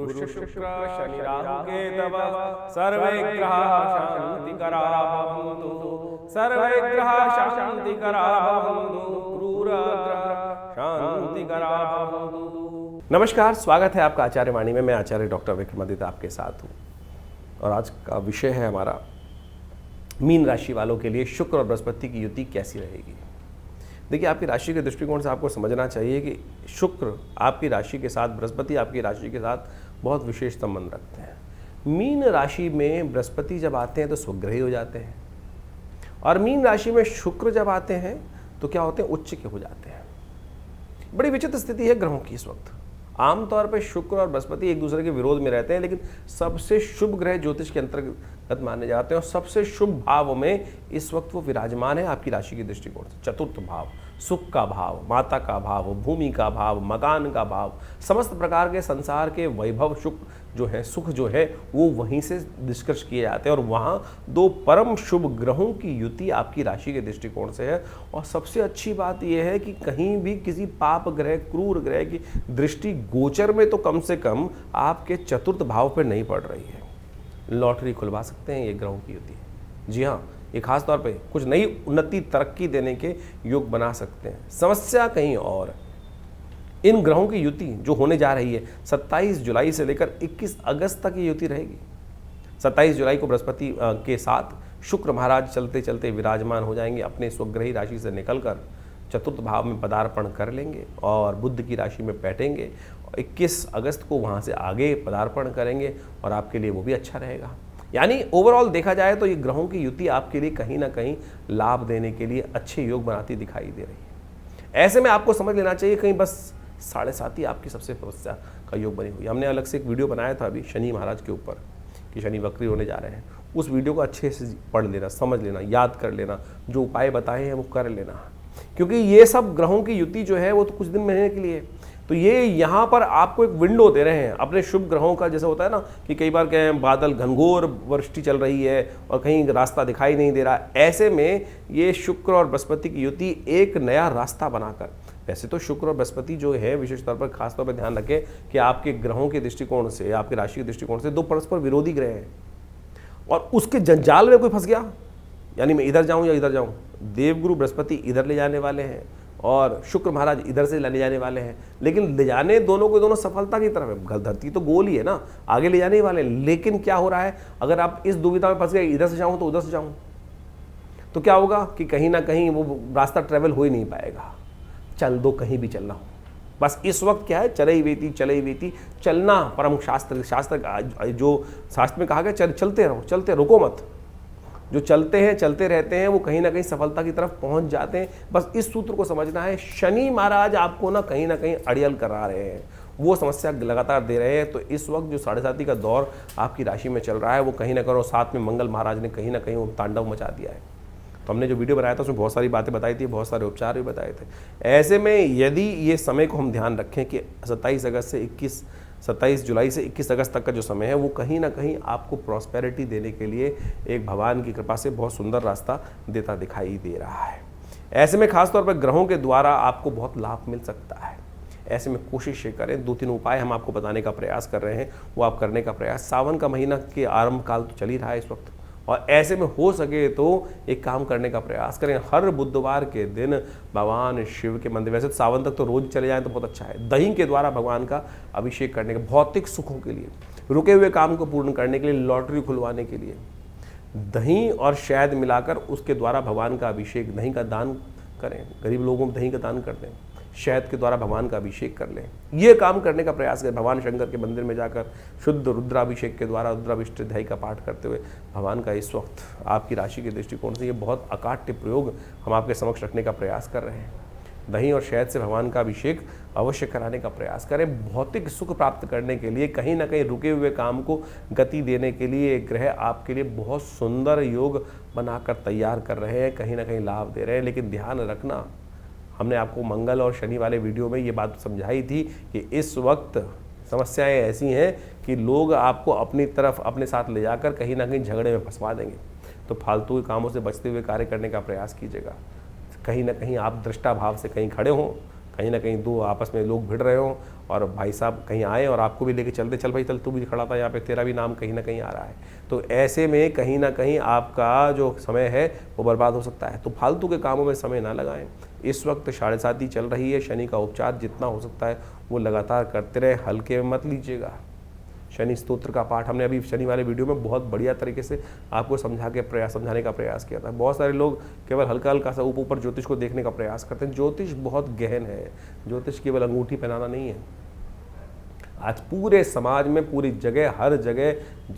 गुरु शुक्र शनि राहु केतव सर्वे ग्रहाः शान्तिकराः भवन्तु, सर्वे ग्रहाः शान्तिकराः भवन्तु, क्रूरग्रहाः शान्तिकराः भवन्तु। नमस्कार, स्वागत है आपका आचार्य वाणी में। मैं आचार्य डॉक्टर विक्रमादित्य आपके साथ हूँ और आज का विषय है हमारा मीन राशि वालों के लिए शुक्र और बृहस्पति की युति कैसी रहेगी। देखिए, आपकी राशि के दृष्टिकोण से आपको समझना चाहिए कि शुक्र आपकी राशि के साथ, बृहस्पति आपकी राशि के साथ बहुत विशेष संबंध रखते हैं। मीन राशि में बृहस्पति जब आते हैं तो स्वग्रही हो जाते हैं और मीन राशि में शुक्र जब आते हैं तो क्या होते हैं, उच्च के हो जाते हैं। बड़ी विचित्र स्थिति है ग्रहों की इस वक्त। आमतौर पर शुक्र और बृहस्पति एक दूसरे के विरोध में रहते हैं, लेकिन सबसे शुभ ग्रह ज्योतिष के अंतर्गत माने जाते हैं और सबसे शुभ भाव में इस वक्त वो विराजमान है आपकी राशि के दृष्टिकोण से। चतुर्थ भाव, सुख का भाव, माता का भाव, भूमि का भाव, मकान का भाव, समस्त प्रकार के संसार के वैभव सुख जो है वो वहीं से निष्कर्ष किए जाते हैं और वहाँ दो परम शुभ ग्रहों की युति आपकी राशि के दृष्टिकोण से है। और सबसे अच्छी बात यह है कि कहीं भी किसी पाप ग्रह, क्रूर ग्रह की दृष्टि गोचर में तो कम से कम आपके चतुर्थ भाव पर नहीं पड़ रही है। लॉटरी खुलवा सकते हैं ये ग्रहों की युति। जी हाँ, ये खास तौर पे कुछ नई उन्नति, तरक्की देने के योग बना सकते हैं। समस्या कहीं और, इन ग्रहों की युति जो होने जा रही है 27 जुलाई से लेकर 21 अगस्त तक ये युति रहेगी। 27 जुलाई को बृहस्पति के साथ शुक्र महाराज चलते चलते विराजमान हो जाएंगे, अपने स्वग्रही राशि से निकलकर चतुर्थ भाव में पदार्पण कर लेंगे और बुध की राशि में बैठेंगे। 21 अगस्त को वहाँ से आगे पदार्पण करेंगे और आपके लिए वो भी अच्छा रहेगा। यानी ओवरऑल देखा जाए तो ये ग्रहों की युति आपके लिए कहीं ना कहीं लाभ देने के लिए अच्छे योग बनाती दिखाई दे रही है। ऐसे में आपको समझ लेना चाहिए कहीं बस 7.5 ही आपकी सबसे समस्या का योग बनी हुई। हमने अलग से एक वीडियो बनाया था अभी शनि महाराज के ऊपर कि शनि वक्री होने जा रहे हैं। उस वीडियो को अच्छे से पढ़ लेना, समझ लेना, याद कर लेना, जो उपाय बताए हैं वो कर लेना, क्योंकि ये सब ग्रहों की युति जो है वो तो कुछ दिन महीने के लिए। तो ये यहाँ पर आपको एक विंडो दे रहे हैं अपने शुभ ग्रहों का। जैसे होता है ना कि कई बार क्या है, बादल घनघोर वृष्टि चल रही है और कहीं रास्ता दिखाई नहीं दे रहा। ऐसे में ये शुक्र और बृहस्पति की युति एक नया रास्ता बनाकर, वैसे तो शुक्र और बृहस्पति जो है विशेष तौर पर खास तौर पर ध्यान रखें कि आपके ग्रहों के दृष्टिकोण से, आपकी राशि के दृष्टिकोण से दो परस्पर विरोधी ग्रह हैं और उसके जंजाल में कोई फंस गया, यानी मैं इधर जाऊं या इधर जाऊं, देवगुरु बृहस्पति इधर ले जाने वाले हैं और शुक्र महाराज इधर से ले जाने वाले हैं, लेकिन ले जाने दोनों को दोनों सफलता की तरफ है। धरती तो गोल ही है ना, आगे ले जाने वाले। लेकिन क्या हो रहा है, अगर आप इस दुविधा में फंस गए, इधर से जाऊं तो उधर से जाऊं, तो क्या होगा कि कहीं ना कहीं वो रास्ता ट्रेवल हो ही नहीं पाएगा। चल दो, कहीं भी चलना हो, बस इस वक्त क्या है, चले वेती चलना। परम शास्त्र जो शास्त्र में कहा गया, चलते रहो, चलते रुको मत। जो चलते हैं, चलते रहते हैं, वो कहीं ना कहीं सफलता की तरफ पहुंच जाते हैं। बस इस सूत्र को समझना है। शनि महाराज आपको ना कहीं अड़ियल करा रहे हैं, वो समस्या लगातार दे रहे हैं। तो इस वक्त जो 7.5 का दौर आपकी राशि में चल रहा है वो कहीं ना कहीं, साथ में मंगल महाराज ने कहीं ना कहीं वो तांडव मचा दिया है। तो हमने जो वीडियो बनाया था उसमें बहुत सारी बातें बताई थी, बहुत सारे उपचार भी बताए थे। ऐसे में यदि ये समय को हम ध्यान रखें कि 27 जुलाई से 21 अगस्त तक का जो समय है वो कहीं ना कहीं आपको प्रॉस्पेरिटी देने के लिए एक भगवान की कृपा से बहुत सुंदर रास्ता देता दिखाई दे रहा है। ऐसे में खासतौर पर ग्रहों के द्वारा आपको बहुत लाभ मिल सकता है। ऐसे में कोशिश करें, 2-3 उपाय हम आपको बताने का प्रयास कर रहे हैं, वो आप करने का प्रयास। सावन का महीना के आरंभ काल तो चल ही रहा है इस वक्त, और ऐसे में हो सके तो एक काम करने का प्रयास करें। हर बुधवार के दिन भगवान शिव के मंदिर, वैसे तो सावन तक तो रोज चले जाएं तो बहुत अच्छा है, दही के द्वारा भगवान का अभिषेक करने का, भौतिक सुखों के लिए, रुके हुए काम को पूर्ण करने के लिए, लॉटरी खुलवाने के लिए दही और शहद मिलाकर उसके द्वारा भगवान का अभिषेक, दही का दान करें। गरीब लोगों को दही का दान कर दें, शहद के द्वारा भगवान का अभिषेक कर लें। ये काम करने का प्रयास करें। भगवान शंकर के मंदिर में जाकर शुद्ध रुद्राभिषेक के द्वारा रुद्राभिष्ट दही का पाठ करते हुए भगवान का इस वक्त आपकी राशि के दृष्टिकोण से ये बहुत अकाट्य प्रयोग हम आपके समक्ष रखने का प्रयास कर रहे हैं। दही और शहद से भगवान का अभिषेक अवश्य कराने का प्रयास करें। भौतिक सुख प्राप्त करने के लिए, कहीं ना कहीं रुके हुए काम को गति देने के लिए ग्रह आपके लिए बहुत सुंदर योग बनाकर तैयार कर रहे हैं, कहीं ना कहीं लाभ दे रहे हैं। लेकिन ध्यान रखना, हमने आपको मंगल और शनि वाले वीडियो में ये बात समझाई थी कि इस वक्त समस्याएं ऐसी हैं कि लोग आपको अपनी तरफ, अपने साथ ले जाकर कहीं ना कहीं झगड़े में फंसवा देंगे। तो फालतू के कामों से बचते हुए कार्य करने का प्रयास कीजिएगा। कहीं ना कहीं आप दृष्टा भाव से कहीं खड़े हों कहीं ना कहीं दो आपस में लोग भिड़ रहे हों और भाई साहब कहीं आए और आपको भी लेके चलते, चल भाई चल, तू भी खड़ा था यहाँ पे, तेरा भी नाम कहीं ना कहीं आ रहा है। तो ऐसे में कहीं ना कहीं आपका जो समय है वो बर्बाद हो सकता है। तो फालतू के कामों में समय ना लगाएं। इस वक्त 7.5 चल रही है, शनि का उपचार जितना हो सकता है वो लगातार करते रहे, हल्के में मत लीजिएगा। शनि स्तोत्र का पाठ हमने अभी शनि वाले वीडियो में बहुत बढ़िया तरीके से आपको समझाने का प्रयास किया था। बहुत सारे लोग केवल हल्का हल्का सा ऊपर ज्योतिष को देखने का प्रयास करते हैं। ज्योतिष बहुत गहन है। ज्योतिष केवल अंगूठी पहनाना नहीं है। आज पूरे समाज में, पूरी जगह, हर जगह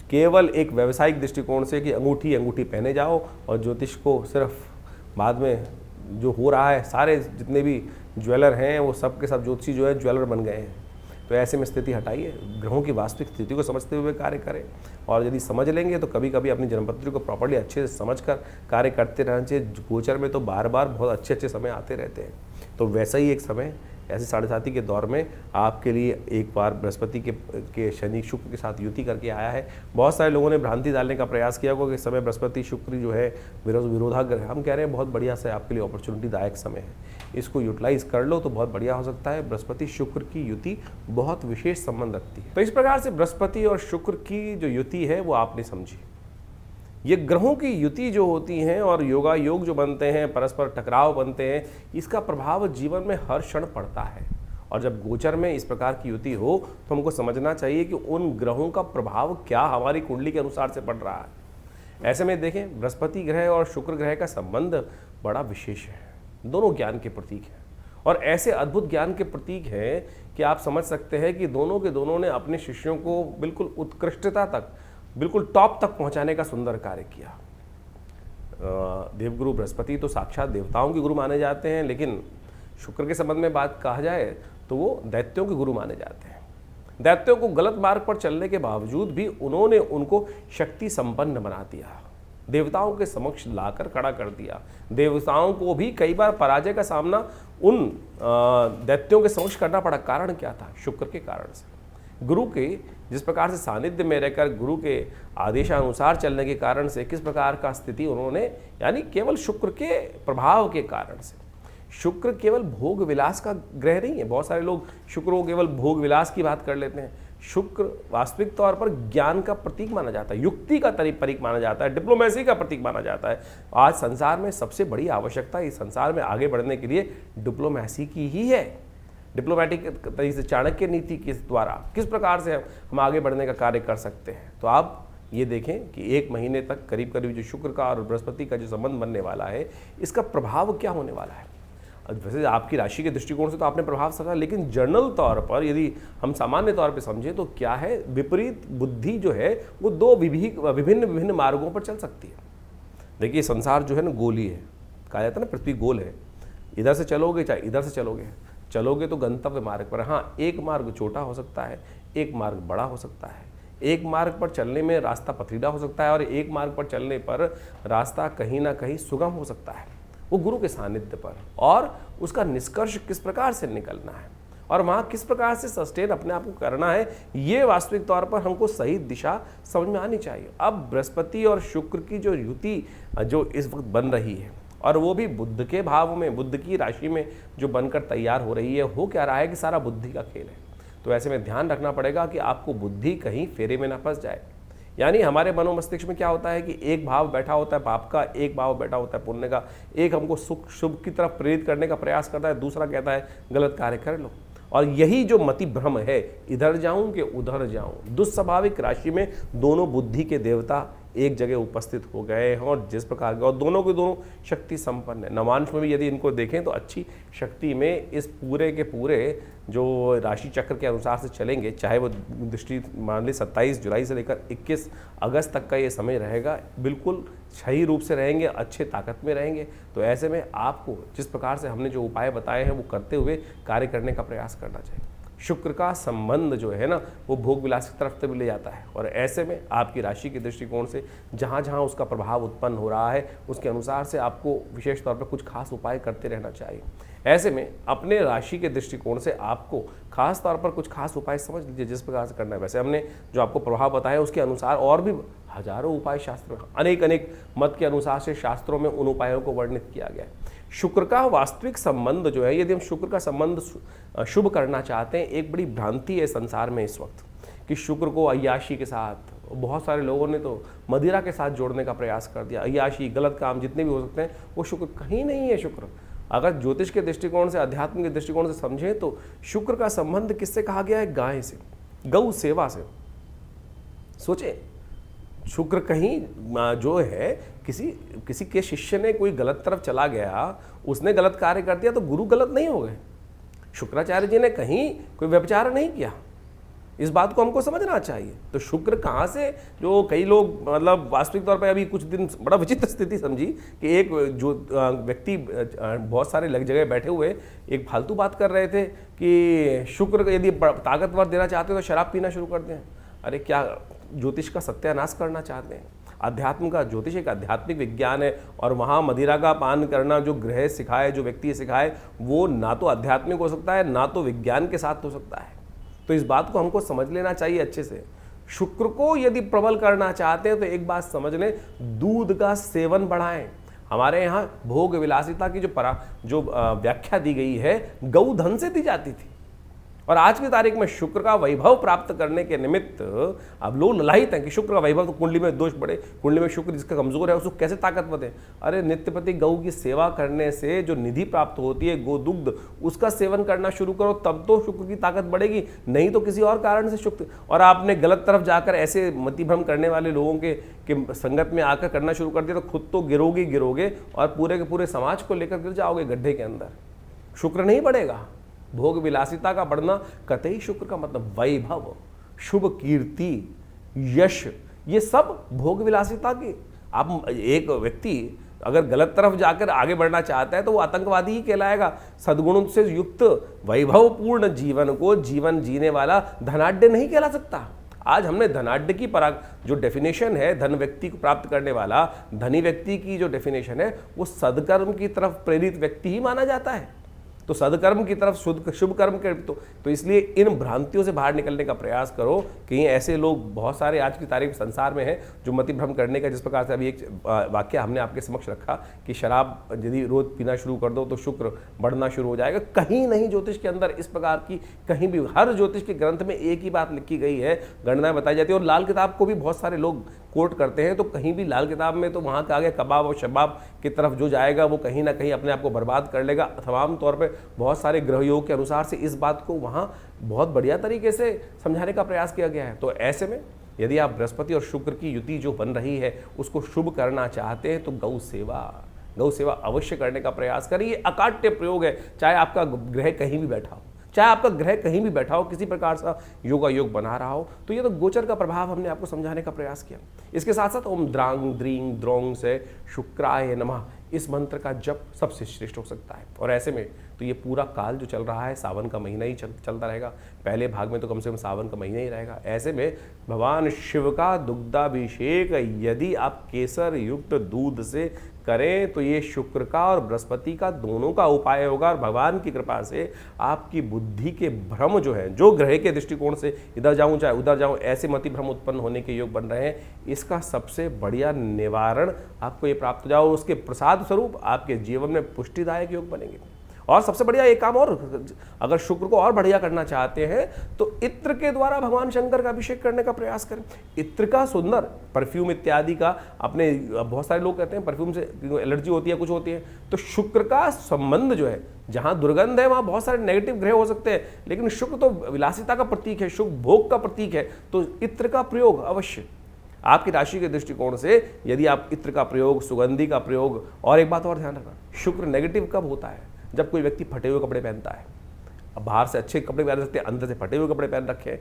केवल एक व्यावसायिक दृष्टिकोण से कि अंगूठी पहने जाओ और ज्योतिष को सिर्फ बाद में जो हो रहा है, सारे जितने भी ज्वेलर हैं वो सब के सब ज्योतिषी जो है ज्वेलर बन गए हैं। तो ऐसे में स्थिति हटाइए, ग्रहों की वास्तविक स्थिति को समझते हुए कार्य करें। और यदि समझ लेंगे तो कभी कभी अपनी जन्मपत्री को प्रॉपर्ली अच्छे से समझकर कार्य करते रहना चाहिए। गोचर में तो बार बार बहुत अच्छे समय आते रहते हैं। तो वैसा ही एक समय ऐसे 7.5 के दौर में आपके लिए एक बार बृहस्पति के शनि शुक्र के साथ युति करके आया है। बहुत सारे लोगों ने भ्रांति डालने का प्रयास किया होगा कि समय बृहस्पति शुक्र जो है विरोधाग्रह, हम कह रहे हैं बहुत बढ़िया से आपके लिए अपॉर्चुनिटीदायक समय है। इसको यूटिलाइज कर लो तो बहुत बढ़िया हो सकता है। बृहस्पति शुक्र की युति बहुत विशेष संबंध रखती है। तो इस प्रकार से बृहस्पति और शुक्र की जो युति है वो आपने समझी। ये ग्रहों की युति जो होती हैं और योगा योग जो बनते हैं, परस्पर टकराव बनते हैं, इसका प्रभाव जीवन में हर क्षण पड़ता है। और जब गोचर में इस प्रकार की युति हो तो हमको समझना चाहिए कि उन ग्रहों का प्रभाव क्या हमारी कुंडली के अनुसार से पड़ रहा है। ऐसे में देखें, बृहस्पति ग्रह और शुक्र ग्रह का संबंध बड़ा विशेष है। दोनों ज्ञान के प्रतीक हैं और ऐसे अद्भुत ज्ञान के प्रतीक हैं कि आप समझ सकते हैं कि दोनों के दोनों ने अपने शिष्यों को बिल्कुल उत्कृष्टता तक, बिल्कुल टॉप तक पहुंचाने का सुंदर कार्य किया। देवगुरु बृहस्पति तो साक्षात देवताओं के गुरु माने जाते हैं, लेकिन शुक्र के संबंध में बात कहा जाए तो वो दैत्यों के गुरु माने जाते हैं। दैत्यों को गलत मार्ग पर चलने के बावजूद भी उन्होंने उनको शक्ति संपन्न बना दिया, देवताओं के समक्ष लाकर खड़ा कर दिया। देवताओं को भी कई बार पराजय का सामना उन दैत्यों के समक्ष करना पड़ा। कारण क्या था? शुक्र के कारण से। गुरु के जिस प्रकार से सानिध्य में रहकर ग्रुरु के आदेशानुसार चलने के कारण से किस प्रकार का स्थिति उन्होंने, यानी केवल शुक्र के प्रभाव के कारण से। शुक्र केवल भोग विलास का ग्रह नहीं है। बहुत सारे लोग शुक्र को केवल भोग विलास की बात कर लेते हैं। शुक्र वास्तविक तौर पर ज्ञान का प्रतीक माना जाता है, युक्ति का प्रतीक माना जाता है, डिप्लोमेसी का प्रतीक माना जाता है। आज संसार में सबसे बड़ी आवश्यकता इस संसार में आगे बढ़ने के लिए डिप्लोमेसी की ही है। डिप्लोमेटिक तरीके से, चाणक्य नीति के द्वारा किस प्रकार से हम आगे बढ़ने का कार्य कर सकते हैं। तो आप ये देखें कि 1 महीने तक करीब करीब जो शुक्र का और बृहस्पति का जो संबंध बनने वाला है, इसका प्रभाव क्या होने वाला है। वैसे आपकी राशि के दृष्टिकोण से तो आपने प्रभाव समझा, लेकिन जनरल तौर पर यदि हम सामान्य तौर पे समझें तो क्या है, विपरीत बुद्धि जो है वो 2 विभिन्न मार्गों पर चल सकती है। देखिए संसार जो है ना गोली है, कहा जाता है ना पृथ्वी गोल है। इधर से चलोगे चाहे इधर से चलोगे तो गंतव्य मार्ग पर। हाँ, एक मार्ग छोटा हो सकता है, एक मार्ग बड़ा हो सकता है। एक मार्ग पर चलने में रास्ता पथरीला हो सकता है और एक मार्ग पर चलने पर रास्ता कहीं ना कहीं सुगम हो सकता है। वो गुरु के सानिध्य पर, और उसका निष्कर्ष किस प्रकार से निकलना है और वहाँ किस प्रकार से सस्टेन अपने आप को करना है, ये वास्तविक तौर पर हमको सही दिशा समझ में आनी चाहिए। अब बृहस्पति और शुक्र की जो युति जो इस वक्त बन रही है, और वो भी बुध के भाव में, बुध की राशि में जो बनकर तैयार हो रही है, हो क्या रहा है कि सारा बुद्धि का खेल है। तो ऐसे में ध्यान रखना पड़ेगा कि आपको बुद्धि कहीं फेरे में ना फंस जाए। यानी हमारे मनोमस्तिष्क में क्या होता है कि एक भाव बैठा होता है पाप का, एक भाव बैठा होता है पुण्य का। एक हमको सुख शुभ की तरफ प्रेरित करने का प्रयास करता है, दूसरा कहता है गलत कार्य कर लो। और यही जो मति भ्रम है, इधर जाऊं कि उधर जाऊं। दुस्वाभाविक राशि में दोनों बुद्धि के देवता एक जगह उपस्थित हो गए हैं और जिस प्रकार के, और दोनों के दोनों शक्ति संपन्न है। नवांश में भी यदि इनको देखें तो अच्छी शक्ति में इस पूरे के पूरे जो राशि चक्र के अनुसार से चलेंगे, चाहे वो दृष्टि मान ली 27 जुलाई से लेकर 21 अगस्त तक का ये समय रहेगा, बिल्कुल सही रूप से रहेंगे, अच्छे ताकत में रहेंगे। तो ऐसे में आपको जिस प्रकार से हमने जो उपाय बताए हैं वो करते हुए कार्य करने का प्रयास करना चाहिए। शुक्र का संबंध जो है ना, वो भोग विलास की तरफ भी ले जाता है, और ऐसे में आपकी राशि के दृष्टिकोण से जहाँ जहाँ उसका प्रभाव उत्पन्न हो रहा है, उसके अनुसार से आपको विशेष तौर पर कुछ खास उपाय करते रहना चाहिए। ऐसे में अपने राशि के दृष्टिकोण से आपको खास तौर पर कुछ खास उपाय समझ लीजिए जिस प्रकार से करना है। वैसे हमने जो आपको प्रभाव बताया उसके अनुसार और भी हजारों उपाय शास्त्र, अनेक अनेक मत के अनुसार से शास्त्रों में उन उपायों को वर्णित किया गया है। शुक्र का वास्तविक संबंध जो है, यदि हम शुक्र का संबंध शुभ करना चाहते हैं, एक बड़ी भ्रांति है संसार में इस वक्त कि शुक्र को अय्याशी के साथ, बहुत सारे लोगों ने तो मदिरा के साथ जोड़ने का प्रयास कर दिया। अय्याशी, गलत काम जितने भी हो सकते हैं वो शुक्र कहीं नहीं है। शुक्र अगर ज्योतिष के दृष्टिकोण से, अध्यात्म के दृष्टिकोण से समझें तो शुक्र का संबंध किससे कहा गया है? गाय से, गौ सेवा से। सोचें, शुक्र कहीं जो है किसी के शिष्य ने कोई गलत तरफ चला गया, उसने गलत कार्य कर दिया तो गुरु गलत नहीं हो गए। शुक्राचार्य जी ने कहीं कोई व्यभिचार नहीं किया, इस बात को हमको समझना चाहिए। तो शुक्र कहाँ से, जो कई लोग मतलब वास्तविक तौर पर अभी कुछ दिन बड़ा विचित्र स्थिति समझी कि एक जो व्यक्ति बहुत सारे लग जगह बैठे हुए एक फालतू बात कर रहे थे कि शुक्र यदि ताकतवर देना चाहते हो तो शराब पीना शुरू कर दें। अरे क्या ज्योतिष का सत्यानाश करना चाहते हैं? अध्यात्म का, ज्योतिष एक आध्यात्मिक विज्ञान है और वहाँ मदिरा का पान करना जो ग्रह सिखाए, जो व्यक्ति सिखाए, वो ना तो आध्यात्मिक हो सकता है ना तो विज्ञान के साथ हो सकता है। तो इस बात को हमको समझ लेना चाहिए अच्छे से। शुक्र को यदि प्रबल करना चाहते हैं तो एक बात समझ लें, दूध का सेवन बढ़ाएं। हमारे यहाँ भोग विलासिता की जो व्याख्या दी गई है, गौधन से दी जाती थी। और आज की तारीख में शुक्र का वैभव प्राप्त करने के निमित्त अब लोग ललायित हैं कि शुक्र का वैभव, तो कुंडली में दोष बढ़े, कुंडली में शुक्र जिसका कमजोर है उसको कैसे ताकतवर है। अरे नित्यप्रति गौ की सेवा करने से जो निधि प्राप्त होती है, गोदुग्ध, उसका सेवन करना शुरू करो, तब तो शुक्र की ताकत बढ़ेगी, नहीं तो किसी और कारण से शुक्र। और आपने गलत तरफ जाकर ऐसे मतिभ्रम करने वाले लोगों के संगत में आकर करना शुरू कर दिया तो खुद तो गिरोगे और पूरे के पूरे समाज को लेकर गिर जाओगे गड्ढे के अंदर। शुक्र नहीं बढ़ेगा। भोग विलासिता का बढ़ना, कतई शुक्र का मतलब वैभव, शुभ कीर्ति, यश, ये सब भोग विलासिता की। आप एक व्यक्ति अगर गलत तरफ जाकर आगे बढ़ना चाहता है तो वो आतंकवादी ही कहलाएगा। सद्गुणों से युक्त वैभवपूर्ण जीवन को जीवन जीने वाला धनाढ्य नहीं कहला सकता। आज हमने धनाढ्य की जो डेफिनेशन है, धन व्यक्ति को प्राप्त करने वाला धनी व्यक्ति की जो डेफिनेशन है, वो सदकर्म की तरफ प्रेरित व्यक्ति ही माना जाता है। तो सदकर्म की तरफ शुभ कर्म के तो इसलिए इन भ्रांतियों से बाहर निकलने का प्रयास करो। कहीं ऐसे लोग बहुत सारे आज की तारीख संसार में हैं जो मतिभ्रम करने का, जिस प्रकार से अभी एक वाक्य हमने आपके समक्ष रखा कि शराब यदि रोज पीना शुरू कर दो तो शुक्र बढ़ना शुरू हो जाएगा। कहीं नहीं ज्योतिष के अंदर इस प्रकार की, कहीं भी, हर ज्योतिष के ग्रंथ में एक ही बात लिखी गई है, गणनाएं बताई जाती है। और लाल किताब को भी बहुत सारे लोग कोट करते हैं, तो कहीं भी लाल किताब में तो वहाँ का आगे कबाब और शबाब की तरफ जो जाएगा वो कहीं ना कहीं अपने आप को बर्बाद कर लेगा। तमाम तौर पे बहुत सारे ग्रह योग के अनुसार से इस बात को वहाँ बहुत बढ़िया तरीके से समझाने का प्रयास किया गया है। तो ऐसे में यदि आप बृहस्पति और शुक्र की युति जो बन रही है उसको शुभ करना चाहते हैं तो गौ सेवा अवश्य करने का प्रयास करें। ये अकाट्य प्रयोग है, चाहे आपका ग्रह कहीं भी बैठा हो, चाहे आपका ग्रह कहीं भी बैठा हो, किसी प्रकार से योगा योग बना रहा हो। तो ये तो गोचर का प्रभाव हमने आपको समझाने का प्रयास किया। इसके साथ साथ ओम द्रांग द्रींग द्रोंग से शुक्राय नमः, इस मंत्र का जप सबसे श्रेष्ठ हो सकता है। और ऐसे में तो ये पूरा काल जो चल रहा है, सावन का महीना ही चलता रहेगा। पहले भाग में तो कम से कम सावन का महीना ही रहेगा। ऐसे में भगवान शिव का दुग्धाभिषेक यदि आप केसर युक्त दूध से करें तो ये शुक्र का और बृहस्पति का दोनों का उपाय होगा। और भगवान की कृपा से आपकी बुद्धि के भ्रम जो है, जो ग्रह के दृष्टिकोण से इधर जाऊं चाहे उधर जाऊं, ऐसे मति भ्रम उत्पन्न होने के योग बन रहे हैं, इसका सबसे बढ़िया निवारण आपको ये प्राप्त हो जाओ। उसके प्रसाद स्वरूप आपके जीवन में पुष्टिदायक योग बनेंगे। और सबसे बढ़िया एक काम और, अगर शुक्र को और बढ़िया करना चाहते हैं तो इत्र के द्वारा भगवान शंकर का अभिषेक करने का प्रयास करें। इत्र का सुंदर परफ्यूम इत्यादि का, अपने बहुत सारे लोग कहते हैं परफ्यूम से एलर्जी होती है, कुछ होती है, तो शुक्र का संबंध जो है, जहां दुर्गंध है वहां बहुत सारे नेगेटिव ग्रह हो सकते हैं, लेकिन शुक्र तो विलासिता का प्रतीक है, शुभ भोग का प्रतीक है। तो इत्र का प्रयोग अवश्य आपकी राशि के दृष्टिकोण से, यदि आप इत्र का प्रयोग, सुगंधी का प्रयोग, और एक बात और ध्यान रखना, शुक्र नेगेटिव कब होता है? जब कोई व्यक्ति फटे हुए कपड़े पहनता है। अब बाहर से अच्छे कपड़े पहन सकते हैं, अंदर से फटे हुए कपड़े पहन रखे।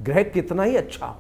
ग्रह कितना ही अच्छा हो,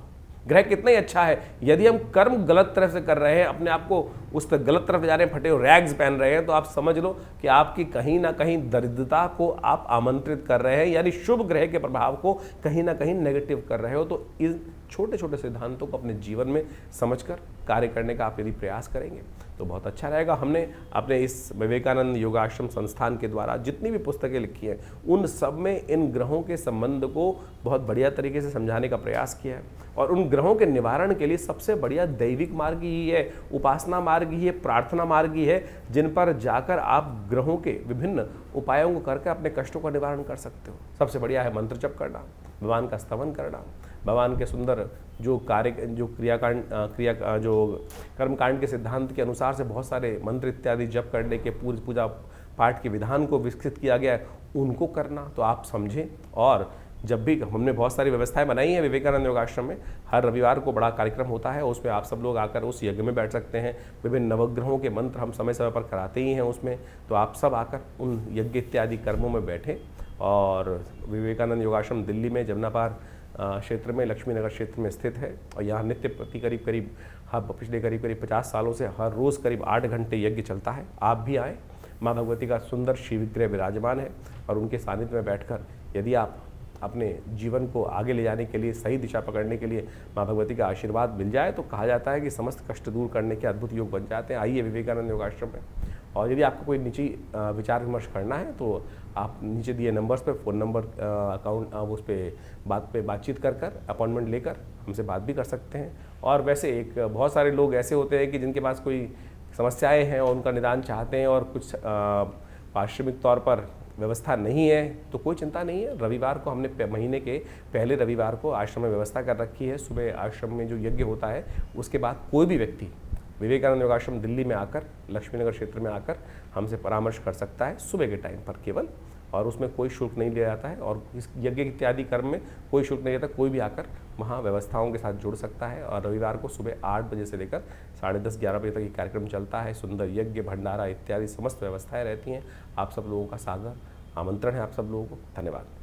ग्रह कितना ही अच्छा है, यदि हम कर्म गलत तरफ से कर रहे हैं, अपने आप को उस तरफ गलत तरफ जा रहे हैं, फटे हुए रैग्स पहन रहे हैं, तो आप समझ लो कि आपकी कहीं ना कहीं दरिद्रता को आप आमंत्रित कर रहे हैं, यानी शुभ ग्रह के प्रभाव को कहीं ना कहीं नेगेटिव कर रहे हो। तो इन छोटे छोटे सिद्धांतों को अपने जीवन में समझकर कार्य करने का आप यदि प्रयास करेंगे तो बहुत अच्छा रहेगा। हमने अपने इस विवेकानंद योगाश्रम संस्थान के द्वारा जितनी भी पुस्तकें लिखी हैं उन सब में इन ग्रहों के संबंध को बहुत बढ़िया तरीके से समझाने का प्रयास किया है, और उन ग्रहों के निवारण के लिए सबसे बढ़िया दैविक मार्ग ही है, उपासना मार्ग ही है, प्रार्थना मार्ग ही है, जिन पर जाकर आप ग्रहों के विभिन्न उपायों को करके अपने कष्टों का निवारण कर सकते हो। सबसे बढ़िया है मंत्र जप करना, भगवान का स्तवन करना, भगवान के सुंदर जो जो कर्मकांड के सिद्धांत के अनुसार से बहुत सारे मंत्र इत्यादि जप करने के पूजा पाठ के विधान को विकसित किया गया है, उनको करना। तो आप समझें, और जब भी हमने बहुत सारी व्यवस्थाएं बनाई हैं विवेकानंद योगाश्रम में, हर रविवार को बड़ा कार्यक्रम होता है, उसमें आप सब लोग आकर उस यज्ञ में बैठ सकते हैं। विभिन्न नवग्रहों के मंत्र हम समय समय पर कराते ही हैं उसमें, तो आप सब आकर उन यज्ञ इत्यादि कर्मों में बैठें। और विवेकानंद योगाश्रम दिल्ली में जमुना पार क्षेत्र में लक्ष्मी नगर क्षेत्र में स्थित है, और यहाँ नित्य प्रति करीब पिछले करीब 50 सालों से हर रोज़ करीब 8 घंटे यज्ञ चलता है। आप भी आएँ। माँ भगवती का सुंदर शिव विग्रह विराजमान है, और उनके सानिध्य में बैठकर यदि आप अपने जीवन को आगे ले जाने के लिए, सही दिशा पकड़ने के लिए माँ भगवती का आशीर्वाद मिल जाए, तो कहा जाता है कि समस्त कष्ट दूर करने के अद्भुत योग बन जाते हैं। आइए विवेकानंद योगाश्रम में। और यदि आपको कोई निजी विचार विमर्श करना है तो आप नीचे दिए नंबर्स पे, फ़ोन नंबर, अकाउंट, उस पर बातचीत कर अपॉइंटमेंट लेकर हमसे बात भी कर सकते हैं। और वैसे बहुत सारे लोग ऐसे होते हैं कि जिनके पास कोई समस्याएं हैं और उनका निदान चाहते हैं, और कुछ पारिश्रमिक तौर पर व्यवस्था नहीं है, तो कोई चिंता नहीं है। रविवार को हमने महीने के पहले रविवार को आश्रम में व्यवस्था कर रखी है। सुबह आश्रम में जो यज्ञ होता है उसके बाद कोई भी व्यक्ति विवेकानंद योगाश्रम दिल्ली में आकर, लक्ष्मीनगर क्षेत्र में आकर हमसे परामर्श कर सकता है सुबह के टाइम पर केवल, और उसमें कोई शुल्क नहीं लिया जाता है, और इस यज्ञ इत्यादि कर्म में कोई शुल्क नहीं रहता। कोई भी आकर वहाँ व्यवस्थाओं के साथ जुड़ सकता है। और रविवार को सुबह 8 बजे से लेकर 10:30-11 बजे तक ये कार्यक्रम चलता है। सुंदर यज्ञ, भंडारा इत्यादि समस्त व्यवस्थाएं रहती हैं। आप सब लोगों का सादर आमंत्रण है आप सब लोगों को। धन्यवाद।